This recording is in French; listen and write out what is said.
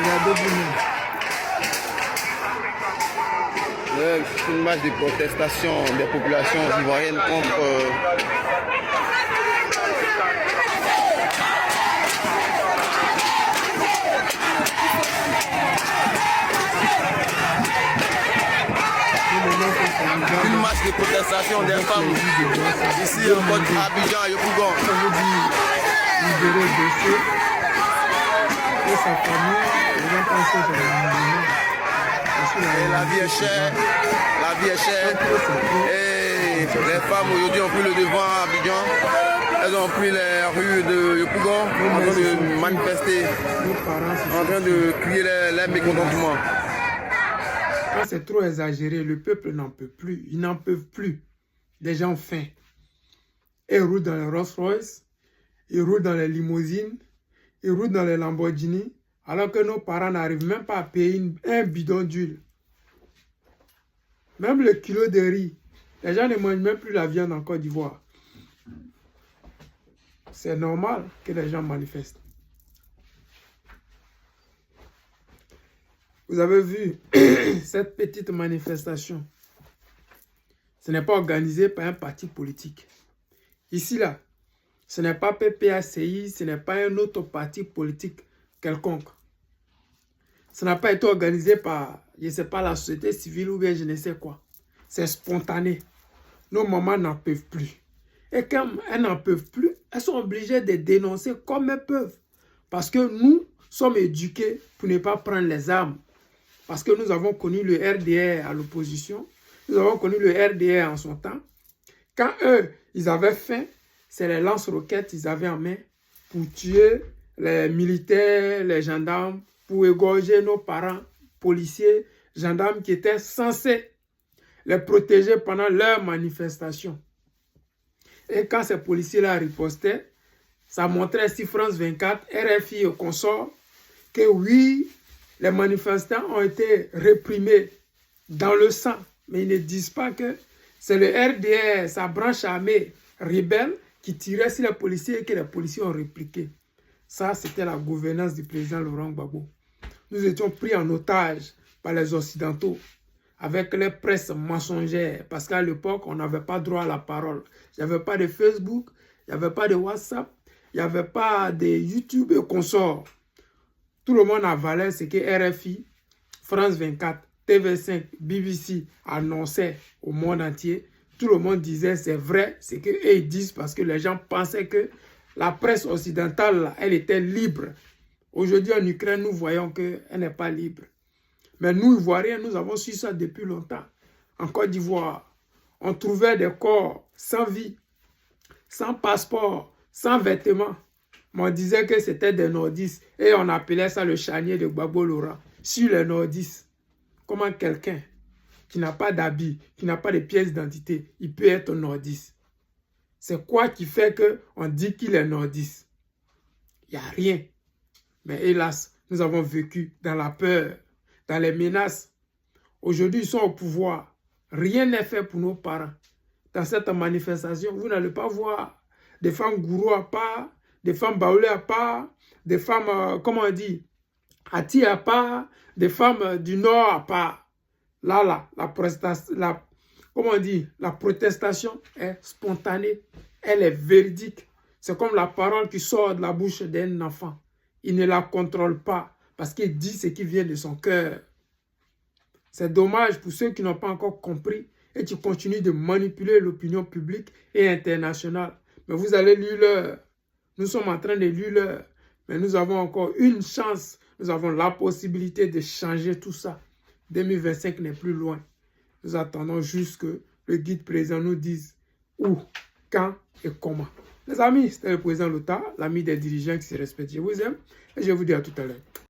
Regardez vous-même. C'est une marche de protestation des populations ivoiriennes contre une marche de protestation des femmes ici en Côte d'Abidjan et Yopougon. Ça veut dire libérer Dossé et sa famille. Les gens pensent que c'est le mouvement. La vie est chère, la vie est chère. Et les femmes aujourd'hui ont pris le devant à Abidjan. Elles ont pris les rues de Yopougon en train de manifester, en train de crier les mécontentements. Quand c'est trop exagéré, le peuple n'en peut plus. Ils n'en peuvent plus. Les gens ont faim. Ils roulent dans les Rolls-Royce, ils roulent dans les limousines, ils roulent dans les Lamborghini, alors que nos parents n'arrivent même pas à payer un bidon d'huile. Même le kilo de riz, les gens ne mangent même plus la viande en Côte d'Ivoire. C'est normal que les gens manifestent. Vous avez vu cette petite manifestation. Ce n'est pas organisé par un parti politique. Ici, là, ce n'est pas PPACI, ce n'est pas un autre parti politique quelconque. Ça n'a pas été organisé par, je ne sais pas, la société civile ou bien je ne sais quoi. C'est spontané. Nos mamans n'en peuvent plus. Et comme elles n'en peuvent plus, elles sont obligées de dénoncer comme elles peuvent. Parce que nous sommes éduqués pour ne pas prendre les armes. Parce que nous avons connu le RDR à l'opposition. Nous avons connu le RDR en son temps. Quand eux, ils avaient faim, c'est les lance-roquettes qu'ils avaient en main pour tuer les militaires, les gendarmes, pour égorger nos parents, policiers, gendarmes qui étaient censés les protéger pendant leur manifestation. Et quand ces policiers-là ripostaient, ça montrait sur France 24, RFI et consorts, que oui, les manifestants ont été réprimés dans le sang. Mais ils ne disent pas que c'est le RDR, sa branche armée rebelle, qui tirait sur les policiers et que les policiers ont répliqué. Ça, c'était la gouvernance du président Laurent Gbagbo. Nous étions pris en otage par les Occidentaux avec les presses mensongères. Parce qu'à l'époque, on n'avait pas droit à la parole. Il n'y avait pas de Facebook, il n'y avait pas de WhatsApp, il n'y avait pas de YouTube et consorts. Tout le monde avalait ce que RFI, France 24, TV5, BBC annonçaient au monde entier. Tout le monde disait c'est vrai ce qu'ils disent parce que les gens pensaient que la presse occidentale, elle était libre. Aujourd'hui en Ukraine, nous voyons qu'elle n'est pas libre. Mais nous, Ivoiriens, nous avons su ça depuis longtemps. En Côte d'Ivoire, on trouvait des corps sans vie, sans passeport, sans vêtements. Mais on disait que c'était des nordistes et on appelait ça le charnier de Gbagbo Laurent. Sur les nordistes, comment quelqu'un qui n'a pas d'habit, qui n'a pas de pièces d'identité, il peut être nordiste? C'est quoi qui fait qu'on dit qu'il est nordiste? Il n'y a rien. Mais hélas, nous avons vécu dans la peur, dans les menaces. Aujourd'hui, ils sont au pouvoir. Rien n'est fait pour nos parents. Dans cette manifestation, vous n'allez pas voir des femmes gourous à part, des femmes baoulées à part, des femmes, comment on dit, Ati à part, des femmes du Nord à part. Là, la protestation est spontanée, elle est véridique. C'est comme la parole qui sort de la bouche d'un enfant. Il ne la contrôle pas parce qu'il dit ce qui vient de son cœur. C'est dommage pour ceux qui n'ont pas encore compris et qui continuent de manipuler l'opinion publique et internationale. Mais vous allez lire l'heure. Nous sommes en train de lire l'heure. Mais nous avons encore une chance. Nous avons la possibilité de changer tout ça. 2025 n'est plus loin. Nous attendons juste que le guide président nous dise où, quand et comment. Les amis, c'était le président Lota, l'ami des dirigeants qui se respectent. Je vous aime et je vous dis à tout à l'heure.